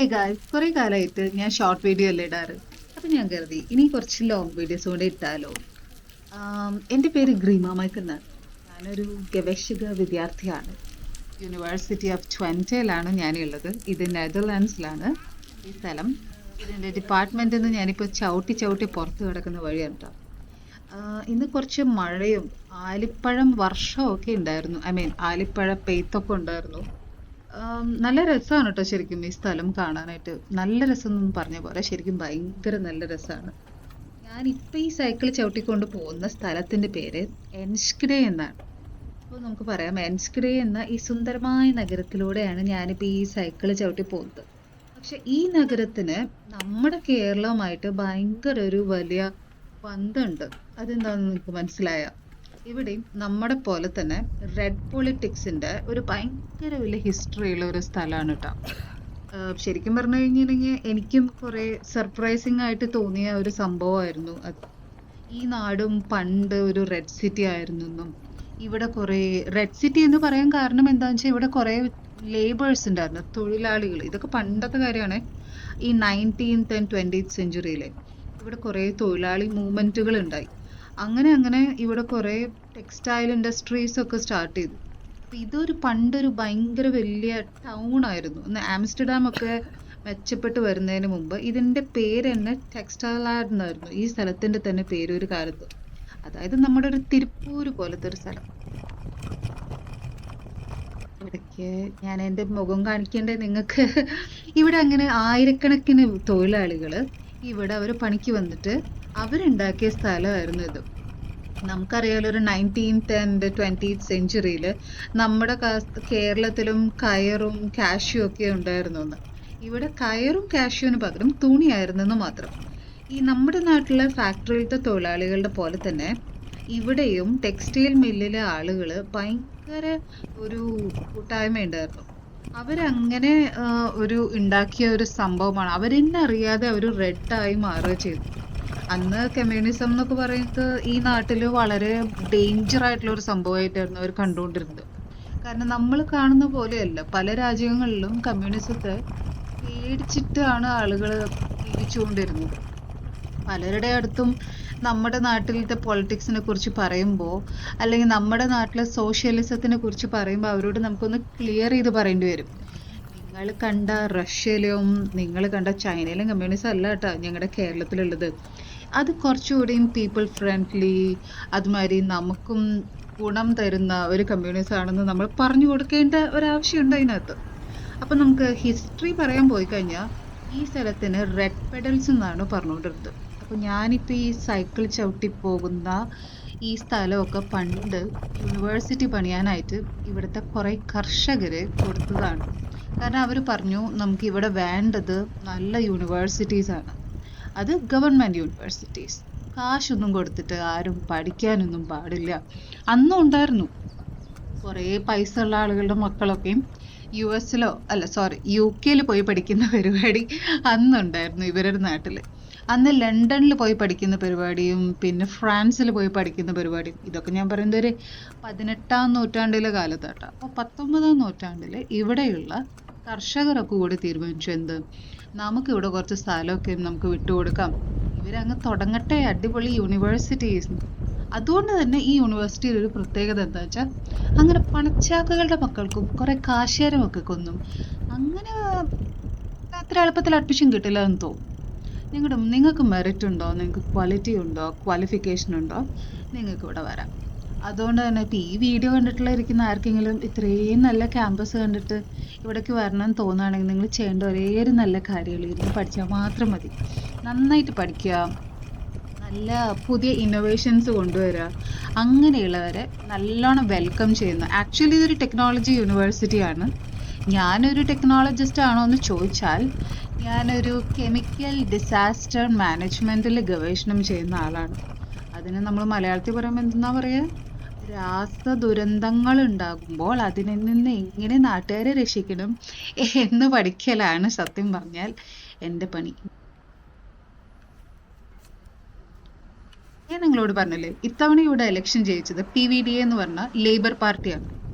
കുറെ കാലമായിട്ട് ഞാൻ ഷോർട്ട് വീഡിയോ അല്ലേ ഇടാറ്. അപ്പൊ ഞാൻ കരുതി ഇനി കുറച്ച് ലോങ് വീഡിയോസ് കൂടെ ഇട്ടാലോ. എൻ്റെ പേര് ഗ്രീമ മൈക്ക് എന്നാണ്. ഞാനൊരു ഗവേഷക വിദ്യാർത്ഥിയാണ്. യൂണിവേഴ്സിറ്റി ഓഫ് ട്വൻറ്റയിലാണ് ഞാനുള്ളത്. ഇത് നെതർലാൻഡ്സിലാണ് ഈ സ്ഥലം. ഇതിൻ്റെ ഡിപ്പാർട്ട്മെൻറ്റിൽ നിന്ന് ഞാനിപ്പോൾ ചവിട്ടി ചവിട്ടി പുറത്ത് കിടക്കുന്ന വഴിയാണ് കേട്ടോ. ഇന്ന് കുറച്ച് മഴയും ആലിപ്പഴം വർഷമൊക്കെ ഉണ്ടായിരുന്നു. ആലിപ്പഴ പെയ്ത്തൊക്കെ ഉണ്ടായിരുന്നു. നല്ല രസമാണ് കേട്ടോ ശരിക്കും ഈ സ്ഥലം കാണാനായിട്ട്. നല്ല രസം എന്നൊന്നും പറഞ്ഞ പോലെ ശരിക്കും ഭയങ്കര നല്ല രസമാണ്. ഞാനിപ്പോൾ ഈ സൈക്കിൾ ചവിട്ടിക്കൊണ്ട് പോകുന്ന സ്ഥലത്തിൻ്റെ പേര് എൻസ്ക്ഡേ എന്നാണ്. അപ്പോൾ നമുക്ക് പറയാം, എൻസ്ക്ഡേ എന്ന ഈ സുന്ദരമായ നഗരത്തിലൂടെയാണ് ഞാനിപ്പോൾ ഈ സൈക്കിൾ ചവിട്ടി പോകുന്നത്. പക്ഷെ ഈ നഗരത്തിന് നമ്മുടെ കേരളവുമായിട്ട് ഭയങ്കര ഒരു വലിയ ബന്ധമുണ്ട്. അതെന്താണെന്ന് നിങ്ങൾക്ക് മനസ്സിലായ? ഇവിടെയും നമ്മുടെ പോലെ തന്നെ റെഡ് പൊളിറ്റിക്സിന്റെ ഒരു ഭയങ്കര വലിയ ഹിസ്റ്ററി ഉള്ള ഒരു സ്ഥലമാണ് കേട്ടോ. ശരിക്കും പറഞ്ഞു കഴിഞ്ഞിട്ടുണ്ടെങ്കിൽ എനിക്കും കുറെ സർപ്രൈസിങ് ആയിട്ട് തോന്നിയ ഒരു സംഭവമായിരുന്നു അത്. ഈ നാടും പണ്ട് ഒരു റെഡ് സിറ്റി ആയിരുന്നു എന്നും, ഇവിടെ കുറെ റെഡ് സിറ്റി എന്ന് പറയാൻ കാരണം എന്താണെന്ന് വെച്ചാൽ ഇവിടെ കുറെ ലേബേഴ്സ് ഉണ്ടായിരുന്നു, തൊഴിലാളികൾ. ഇതൊക്കെ പണ്ടത്തെ കാര്യമാണ്. ഈ 19th and 20th സെഞ്ചുറിയിലെ ഇവിടെ കുറെ തൊഴിലാളി മൂവ്മെന്റുകൾ ഉണ്ടായി. അങ്ങനെ ഇവിടെ കുറെ ടെക്സ്റ്റൈൽ ഇൻഡസ്ട്രീസ് ഒക്കെ സ്റ്റാർട്ട് ചെയ്തു. അപ്പൊ ഇതൊരു പണ്ടൊരു ഭയങ്കര വലിയ ടൗൺ ആയിരുന്നു. ഇന്ന് ആംസ്റ്റർഡാം ഒക്കെ മെച്ചപ്പെട്ട് വരുന്നതിന് മുമ്പ് ഇതിന്റെ പേര് തന്നെ ടെക്സ്റ്റൈൽ ആഡ് എന്നായിരുന്നു ഈ സ്ഥലത്തിന്റെ തന്നെ പേര് ഒരു കാലത്ത്. അതായത് നമ്മുടെ ഒരു തിരുപ്പൂര് പോലത്തെ ഒരു സ്ഥലം. ഇടയ്ക്ക് ഞാൻ എൻ്റെ മുഖം കാണിക്കേണ്ടത് നിങ്ങൾക്ക്. ഇവിടെ അങ്ങനെ ആയിരക്കണക്കിന് തൊഴിലാളികള് ഇവിടെ അവർ പണിക്ക് വന്നിട്ട് അവരുണ്ടാക്കിയ സ്ഥലമായിരുന്നു ഇത്. നമുക്കറിയാലോ, ഒരു 19th and 20th സെഞ്ചുറിയിൽ നമ്മുടെ കേരളത്തിലും കയറും കാഷ്യൂ ഒക്കെ ഉണ്ടായിരുന്നു എന്ന്. ഇവിടെ കയറും കാഷ്യൂവിന് പകരം തുണിയായിരുന്നെന്ന് മാത്രം. ഈ നമ്മുടെ നാട്ടിലെ ഫാക്ടറിയിലത്തെ തൊഴിലാളികളുടെ പോലെ തന്നെ ഇവിടെയും ടെക്സ്റ്റൈൽ മില്ലിലെ ആളുകൾ ഭയങ്കര ഒരു കൂട്ടായ്മ ഉണ്ടായിരുന്നു. അവരങ്ങനെ ഒരു ഉണ്ടാക്കിയ ഒരു സംഭവമാണ്. അവരെന്നെ അറിയാതെ അവർ റെഡായി മാറുക ചെയ്തു. അന്ന് കമ്മ്യൂണിസം എന്നൊക്കെ പറയുന്നത് ഈ നാട്ടിൽ വളരെ ഡേഞ്ചർ ആയിട്ടുള്ള ഒരു സംഭവമായിട്ടായിരുന്നു അവർ കണ്ടുകൊണ്ടിരുന്നത്. കാരണം നമ്മൾ കാണുന്ന പോലെയല്ല, പല രാജ്യങ്ങളിലും കമ്മ്യൂണിസത്തെ പേടിച്ചിട്ടാണ് ആളുകൾ ജീവിച്ചുകൊണ്ടിരുന്നത്. പലരുടെ അടുത്തും നമ്മുടെ നാട്ടിലത്തെ പൊളിറ്റിക്സിനെ കുറിച്ച് പറയുമ്പോൾ, അല്ലെങ്കിൽ നമ്മുടെ നാട്ടിലെ സോഷ്യലിസത്തിനെ കുറിച്ച് പറയുമ്പോൾ അവരോട് നമുക്കൊന്ന് ക്ലിയർ ചെയ്ത് പറയേണ്ടി വരും. നിങ്ങൾ കണ്ട റഷ്യയിലും നിങ്ങൾ കണ്ട ചൈനയിലും കമ്മ്യൂണിസം അല്ല കേട്ടോ ഞങ്ങളുടെ കേരളത്തിലുള്ളത്. അത് കുറച്ചുകൂടിയും പീപ്പിൾ ഫ്രണ്ട്ലി, അതുമാതിരി നമുക്കും ഗുണം തരുന്ന ഒരു കമ്മ്യൂണിസം ആണെന്ന് നമ്മൾ പറഞ്ഞു കൊടുക്കേണ്ട ഒരാവശ്യമുണ്ട് അതിനകത്ത്. അപ്പം നമുക്ക് ഹിസ്റ്ററി പറയാൻ പോയി കഴിഞ്ഞാൽ ഈ സ്ഥലത്തിന് റെഡ് പെഡൽസ് എന്നാണ് പറഞ്ഞുകൊണ്ടിരുന്നത്. അപ്പോൾ ഞാനിപ്പോൾ ഈ സൈക്കിൾ ചവിട്ടി പോകുന്ന ഈ സ്ഥലമൊക്കെ പണ്ട് യൂണിവേഴ്സിറ്റി പണിയാനായിട്ട് ഇവിടുത്തെ കുറേ കർഷകർ കൊടുത്തതാണ്. കാരണം അവർ പറഞ്ഞു നമുക്ക് ഇവിടെ വേണ്ടത് നല്ല യൂണിവേഴ്സിറ്റീസാണ്, അത് ഗവൺമെൻറ് യൂണിവേഴ്സിറ്റീസ്. കാശൊന്നും കൊടുത്തിട്ട് ആരും പഠിക്കാനൊന്നും പാടില്ല. അന്നും ഉണ്ടായിരുന്നു കുറേ പൈസ ഉള്ള ആളുകളുടെ മക്കളൊക്കെയും യു കെയിൽ പോയി പഠിക്കുന്ന പരിപാടി അന്നുണ്ടായിരുന്നു ഇവരുടെ നാട്ടിൽ. അന്ന് ലണ്ടനിൽ പോയി പഠിക്കുന്ന പരിപാടിയും പിന്നെ ഫ്രാൻസിൽ പോയി പഠിക്കുന്ന പരിപാടിയും, ഇതൊക്കെ ഞാൻ പറയുന്നത് ഒരു 18ാം നൂറ്റാണ്ടിലെ കാലത്താട്ടോ. അപ്പോൾ 19ാം നൂറ്റാണ്ടിൽ ഇവിടെയുള്ള കർഷകരൊക്കെ കൂടി തീരുമാനിച്ചു, എന്ത്, നമുക്കിവിടെ കുറച്ച് സ്ഥലമൊക്കെ നമുക്ക് വിട്ടുകൊടുക്കാം, ഇവരങ്ങ് തുടങ്ങട്ടെ അടിപൊളി യൂണിവേഴ്സിറ്റീസ്. അതുകൊണ്ട് തന്നെ ഈ യൂണിവേഴ്സിറ്റിയിൽ ഒരു പ്രത്യേകത എന്താ വെച്ചാൽ അങ്ങനെ പണച്ചാക്കുകളുടെ മക്കൾക്കും കുറെ കാശേര മക്കൾക്കൊന്നും അങ്ങനെ അത്ര എളുപ്പത്തിൽ അഡ്മിഷൻ കിട്ടില്ല എന്ന് തോന്നും. നിങ്ങൾക്ക് മെറിറ്റ് ഉണ്ടോ, നിങ്ങൾക്ക് ക്വാളിറ്റി ഉണ്ടോ, ക്വാളിഫിക്കേഷൻ ഉണ്ടോ, നിങ്ങൾക്ക് ഇവിടെ വരാം. അതുകൊണ്ട് തന്നെ ഇപ്പം ഈ വീഡിയോ ഇരിക്കുന്ന ആർക്കെങ്കിലും ഇത്രയും നല്ല ക്യാമ്പസ് കണ്ടിട്ട് ഇവിടേക്ക് വരണം എന്ന് തോന്നുകയാണെങ്കിൽ നിങ്ങൾ ചെയ്യേണ്ട ഒരേ ഒരു നല്ല കാര്യമുള്ളൂ, ഇരുന്ന് പഠിച്ചാൽ മാത്രം മതി. നന്നായിട്ട് പഠിക്കുക, നല്ല പുതിയ ഇന്നോവേഷൻസ് കൊണ്ടുവരിക, അങ്ങനെയുള്ളവരെ നല്ലോണം വെൽക്കം ചെയ്യുന്ന. ആക്ച്വലി ഇതൊരു ടെക്നോളജി യൂണിവേഴ്സിറ്റിയാണ്. ഞാനൊരു ടെക്നോളജിസ്റ്റ് ആണോ എന്ന് ചോദിച്ചാൽ ഞാനൊരു കെമിക്കൽ ഡിസാസ്റ്റർ മാനേജ്മെൻറ്റിൽ ഗവേഷണം ചെയ്യുന്ന ആളാണ്. അതിന് നമ്മൾ മലയാളത്തിൽ പറയുമ്പോൾ എന്തെന്നാ പറയുക, രാസദുരന്തങ്ങൾ ഉണ്ടാകുമ്പോൾ അതിൽ നിന്ന് എങ്ങനെ നാട്ടുകാരെ രക്ഷിക്കണം എന്ന് പഠിക്കലാണ് സത്യം പറഞ്ഞാൽ എൻ്റെ പണി. ഞാൻ നിങ്ങളോട് പറഞ്ഞില്ലേ, ഇത്തവണ ഇവിടെ ഇലക്ഷൻ ജയിച്ചത് PVDA എന്ന് പറഞ്ഞ ലേബർ പാർട്ടിയാണ്.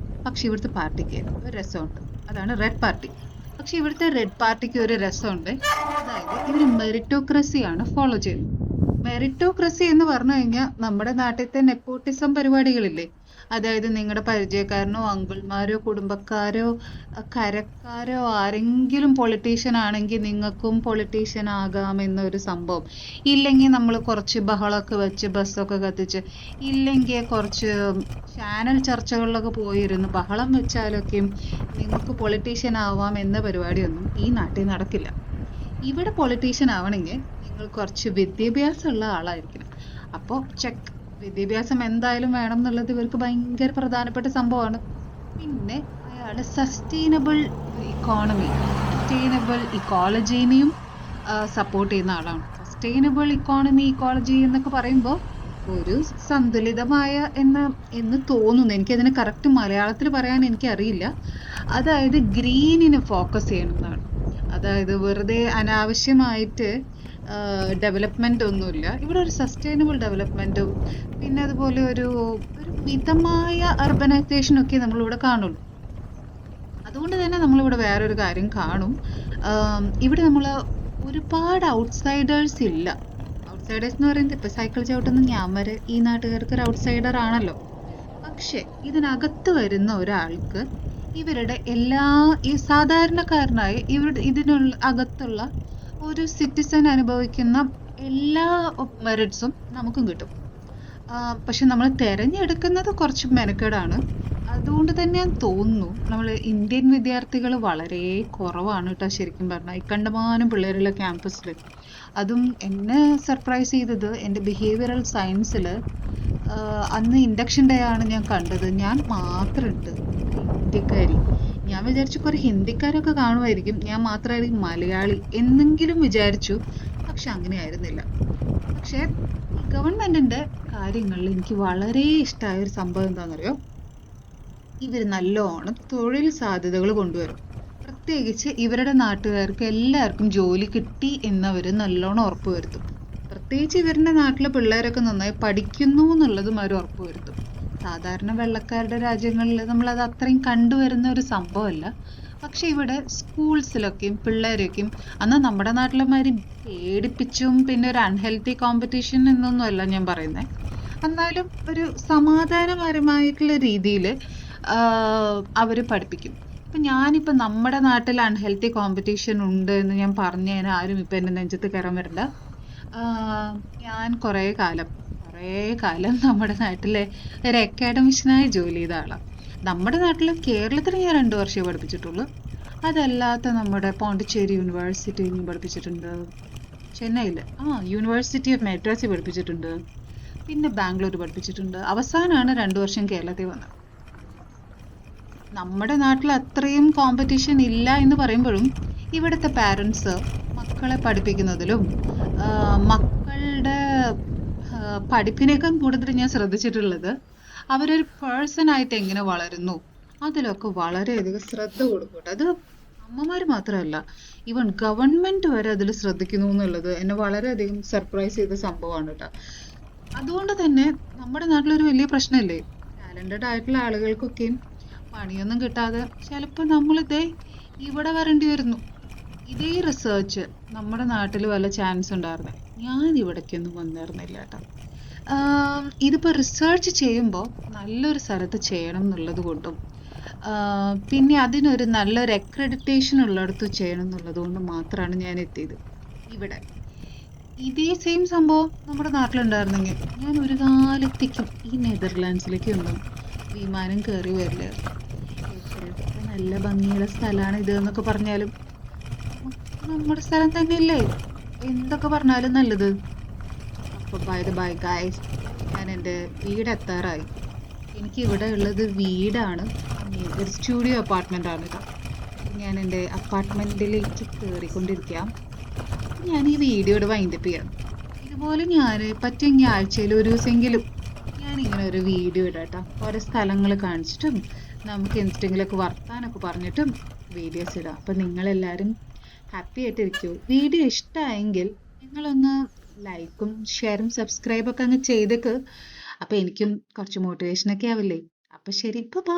പക്ഷെ ഇവിടുത്തെ പാർട്ടിക്ക് ഒരു രസമുണ്ട്, അതാണ് റെഡ് പാർട്ടി. പക്ഷെ ഇവിടുത്തെ റെഡ് പാർട്ടിക്ക് ഒരു രസമുണ്ട്. അതായത് ഇവർ മെറിറ്റോക്രസിയാണ് ഫോളോ ചെയ്യുന്നത്. മെറിറ്റോക്രസി എന്ന് പറഞ്ഞു കഴിഞ്ഞാൽ നമ്മുടെ നാട്ടിലത്തെ നെപ്പോട്ടിസം പരിപാടികളില്ലേ, അതായത് നിങ്ങളുടെ പരിചയക്കാരനോ അങ്കിൾമാരോ കുടുംബക്കാരോ കരക്കാരോ ആരെങ്കിലും പൊളിറ്റീഷ്യൻ ആണെങ്കിൽ നിങ്ങൾക്കും പൊളിറ്റീഷ്യൻ ആകാം എന്നൊരു സംഭവം. ഇല്ലെങ്കിൽ നമ്മൾ കുറച്ച് ബഹളമൊക്കെ വെച്ച് ബസ്സൊക്കെ കത്തിച്ച്, ഇല്ലെങ്കിൽ കുറച്ച് ചാനൽ ചർച്ചകളിലൊക്കെ പോയിരുന്ന് ബഹളം വെച്ചാലൊക്കെയും നിങ്ങൾക്ക് പൊളിറ്റീഷ്യൻ ആവാം എന്ന പരിപാടിയൊന്നും ഈ നാട്ടിൽ നടക്കില്ല. ഇവിടെ പൊളിറ്റീഷ്യൻ ആവണമെങ്കിൽ നിങ്ങൾ കുറച്ച് വിദ്യാഭ്യാസമുള്ള ആളായിരിക്കണം. അപ്പോൾ ചെക്ക്, വിദ്യാഭ്യാസം എന്തായാലും വേണം എന്നുള്ളത് ഇവർക്ക് ഭയങ്കര പ്രധാനപ്പെട്ട സംഭവമാണ്. പിന്നെ അയാൾ സസ്റ്റൈനബിൾ ഇക്കോളജീനെയും സപ്പോർട്ട് ചെയ്യുന്ന ആളാണ്. സസ്റ്റൈനബിൾ ഇക്കോളജി എന്നൊക്കെ പറയുമ്പോൾ ഒരു സന്തുലിതമായ എന്ന് തോന്നുന്നു. എനിക്കതിന് കറക്റ്റ് മലയാളത്തിൽ പറയാൻ എനിക്കറിയില്ല. അതായത് ഗ്രീനിന് ഫോക്കസ് ചെയ്യണമെന്നാണ്. അതായത് വെറുതെ അനാവശ്യമായിട്ട് ഡെവലപ്മെന്റ് ഒന്നുമില്ല. ഇവിടെ ഒരു സസ്റ്റൈനബിൾ ഡെവലപ്മെന്റും പിന്നെ അതുപോലെ ഒരു മിതമായ അർബനൈസേഷനും ഒക്കെ നമ്മളിവിടെ കാണുള്ളൂ. അതുകൊണ്ട് തന്നെ നമ്മളിവിടെ വേറൊരു കാര്യം കാണും. ഇവിടെ നമ്മൾ ഒരുപാട് ഔട്ട്സൈഡേഴ്സ് ഇല്ല. ഔട്ട്സൈഡേഴ്സ് എന്ന് പറയുന്നത് ഇപ്പൊ സൈക്കിൾ ചവിട്ടുന്ന ഞാൻ വരെ ഈ നാട്ടുകാർക്ക് ഒരു ഔട്ട്സൈഡർ ആണല്ലോ. പക്ഷെ ഇതിനകത്ത് വരുന്ന ഒരാൾക്ക് ഇവരുടെ ഈ സാധാരണക്കാരനായ ഇതിനുള്ള അകത്തുള്ള ഒരു സിറ്റിസൺ അനുഭവിക്കുന്ന എല്ലാ മെറിറ്റ്സും നമുക്കും കിട്ടും. പക്ഷെ നമ്മൾ തിരഞ്ഞെടുക്കുന്നത് കുറച്ച് മെനക്കേടാണ്. അതുകൊണ്ട് തന്നെ തോന്നുന്നു നമ്മൾ ഇന്ത്യൻ വിദ്യാർത്ഥികൾ വളരെ കുറവാണ് കേട്ടോ ശരിക്കും പറഞ്ഞാൽ. കണ്ടമാനം പിള്ളേരുള്ള ക്യാമ്പസിൽ. അതും എന്നെ സർപ്രൈസ് ചെയ്തത് എൻ്റെ ബിഹേവിയറൽ സയൻസിൽ അന്ന് ഇൻഡക്ഷൻ ഡേ ആണ് ഞാൻ കണ്ടത്. ഞാൻ മാത്രമുണ്ട് ഇന്ത്യക്കാരി. ഞാൻ വിചാരിച്ചു കുറെ ഹിന്ദിക്കാരൊക്കെ കാണുമായിരിക്കും, ഞാൻ മാത്രമായിരിക്കും മലയാളി എന്നെങ്കിലും വിചാരിച്ചു. പക്ഷെ അങ്ങനെ ആയിരുന്നില്ല. പക്ഷെ ഗവൺമെന്റിന്റെ കാര്യങ്ങളിൽ എനിക്ക് വളരെ ഇഷ്ടമായ ഒരു സംഭവം എന്താണെന്നറിയോ, ഇവർ നല്ലോണം തൊഴിൽ സാധ്യതകൾ കൊണ്ടുവരും. പ്രത്യേകിച്ച് ഇവരുടെ നാട്ടുകാർക്ക് എല്ലാവർക്കും ജോലി കിട്ടി എന്നവർ നല്ലോണം ഉറപ്പുവരുത്തും. പ്രത്യേകിച്ച് ഇവരുടെ നാട്ടിലെ പിള്ളേരൊക്കെ നന്നായി പഠിക്കുന്നു എന്നുള്ളതും അവർ ഉറപ്പുവരുത്തും. സാധാരണ വെള്ളക്കാരുടെ രാജ്യങ്ങളിൽ നമ്മളത് അത്രയും കണ്ടുവരുന്ന ഒരു സംഭവമല്ല. പക്ഷെ ഇവിടെ സ്കൂൾസിലൊക്കെയും പിള്ളേരൊക്കെയും അന്ന് നമ്മുടെ നാട്ടിലെ മാതിരി പേടിപ്പിച്ചും പിന്നെ ഒരു അൺഹെൽത്തി കോമ്പറ്റീഷൻ എന്നൊന്നുമല്ല ഞാൻ പറയുന്നത്. എന്നാലും ഒരു സമാധാനപരമായിട്ടുള്ള രീതിയിൽ അവർ പഠിപ്പിക്കും. ഇപ്പം ഞാനിപ്പോൾ നമ്മുടെ നാട്ടിൽ അൺഹെൽത്തി കോമ്പറ്റീഷൻ ഉണ്ട് എന്ന് ഞാൻ പറഞ്ഞാൽ ആരും ഇപ്പം എൻ്റെ നെഞ്ചത്ത് കയറാൻ വരില്ല. ഞാൻ കുറേ കാലം നമ്മുടെ നാട്ടിലെ ഒരു അക്കാഡമിഷ്യനായി ജോലി ചെയ്ത ആളാണ്. നമ്മുടെ നാട്ടിൽ കേരളത്തിൽ ഞാൻ 2 വർഷമേ പഠിപ്പിച്ചിട്ടുള്ളൂ. അതല്ലാത്ത നമ്മുടെ പോണ്ടിച്ചേരി യൂണിവേഴ്സിറ്റിയിൽ പഠിപ്പിച്ചിട്ടുണ്ട്, ചെന്നൈയിൽ യൂണിവേഴ്സിറ്റി ഓഫ് മെഡ്രാസിൽ പഠിപ്പിച്ചിട്ടുണ്ട്, പിന്നെ ബാംഗ്ലൂർ പഠിപ്പിച്ചിട്ടുണ്ട്. അവസാനമാണ് 2 വർഷം കേരളത്തിൽ വന്നത്. നമ്മുടെ നാട്ടിൽ അത്രയും കോമ്പറ്റീഷൻ ഇല്ല എന്ന് പറയുമ്പോഴും ഇവിടുത്തെ പാരൻസ് മക്കളെ പഠിപ്പിക്കുന്നതിലും മക്കളുടെ പഠിപ്പിനേക്കാൾ കൂടുതൽ ഞാൻ ശ്രദ്ധിച്ചിട്ടുള്ളത് അവരൊരു പേഴ്സൺ ആയിട്ട് എങ്ങനെ വളരുന്നു അതിലൊക്കെ വളരെയധികം ശ്രദ്ധ കൊടുക്കട്ടെ. അത് അമ്മമാർ മാത്രമല്ല, ഈവൻ ഗവൺമെന്റ് വരെ അതിൽ ശ്രദ്ധിക്കുന്നു എന്നുള്ളത് എന്നെ വളരെയധികം സർപ്രൈസ് ചെയ്ത സംഭവമാണ് കേട്ടോ. അതുകൊണ്ട് തന്നെ നമ്മുടെ നാട്ടിലൊരു വലിയ പ്രശ്നമില്ലേ, ടാലന്റഡ് ആയിട്ടുള്ള ആളുകൾക്കൊക്കെയും പണിയൊന്നും കിട്ടാതെ ചിലപ്പോൾ നമ്മളിതേ ഇവിടെ വരേണ്ടി വരുന്നു. ഇതേ റിസർച്ച് നമ്മുടെ നാട്ടിൽ വല്ല ചാൻസ് ഉണ്ടായിരുന്നേ ഞാൻ ഇവിടേക്കൊന്നും വന്നിരുന്നില്ല കേട്ടോ. ഇതിപ്പോൾ റിസർച്ച് ചെയ്യുമ്പോൾ നല്ലൊരു സ്ഥലത്ത് ചെയ്യണം എന്നുള്ളത് കൊണ്ടും പിന്നെ അതിനൊരു നല്ലൊരു അക്രഡിറ്റേഷൻ ഉള്ളിടത്ത് ചെയ്യണം എന്നുള്ളത് കൊണ്ട് മാത്രമാണ് ഞാൻ എത്തിയത് ഇവിടെ. ഇതേ സെയിം സംഭവം നമ്മുടെ നാട്ടിലുണ്ടായിരുന്നെങ്കിൽ ഞാൻ ഒരു കാലത്തേക്കും ഈ നെതർലാൻഡ്സിലേക്കൊന്നും വിമാനം കയറി വരില്ലായിരുന്നു. നല്ല ഭംഗിയുള്ള സ്ഥലമാണ് ഇത് എന്നൊക്കെ പറഞ്ഞാലും നമ്മുടെ സ്ഥലം തന്നെയല്ലേ എന്തൊക്കെ പറഞ്ഞാലും നല്ലത്. അപ്പോൾ ബൈ ഗൈസ്, ഞാൻ എൻ്റെ വീടെത്താറായി. എനിക്ക് ഇവിടെ ഉള്ളത് വീടാണ്, ഒരു സ്റ്റുഡിയോ അപ്പാർട്ട്മെൻ്റ് ആണ് കേട്ടോ. ഞാൻ എൻ്റെ അപ്പാർട്ട്മെൻറ്റിലേക്ക് കയറിക്കൊണ്ടിരിക്കാം. ഞാൻ ഈ വീഡിയോയുടെ വൈൻഡപ്പ് ചെയ്യാം. ഇതുപോലെ ഞാൻ പറ്റുമെങ്കിൽ ആഴ്ചയിൽ ഒരു ദിവസമെങ്കിലും ഞാനിങ്ങനെ ഒരു വീഡിയോ ഇടാം കേട്ടോ. ഓരോ സ്ഥലങ്ങൾ കാണിച്ചിട്ടും നമുക്ക് എന്തെങ്കിലുമൊക്കെ വർത്താനൊക്കെ പറഞ്ഞിട്ടും വീഡിയോസ് ഇടാം. അപ്പം നിങ്ങളെല്ലാവരും ഹാപ്പി ആയിട്ടിരിക്കൂ. വീഡിയോ ഇഷ്ടമായെങ്കിൽ നിങ്ങളൊന്ന് ലൈക്കും ഷെയറും സബ്സ്ക്രൈബൊക്കെ അങ്ങ് ചെയ്തേക്ക്. അപ്പം എനിക്കും കുറച്ച് മോട്ടിവേഷനൊക്കെ ആവില്ലേ. അപ്പം ശരി, ബൈ.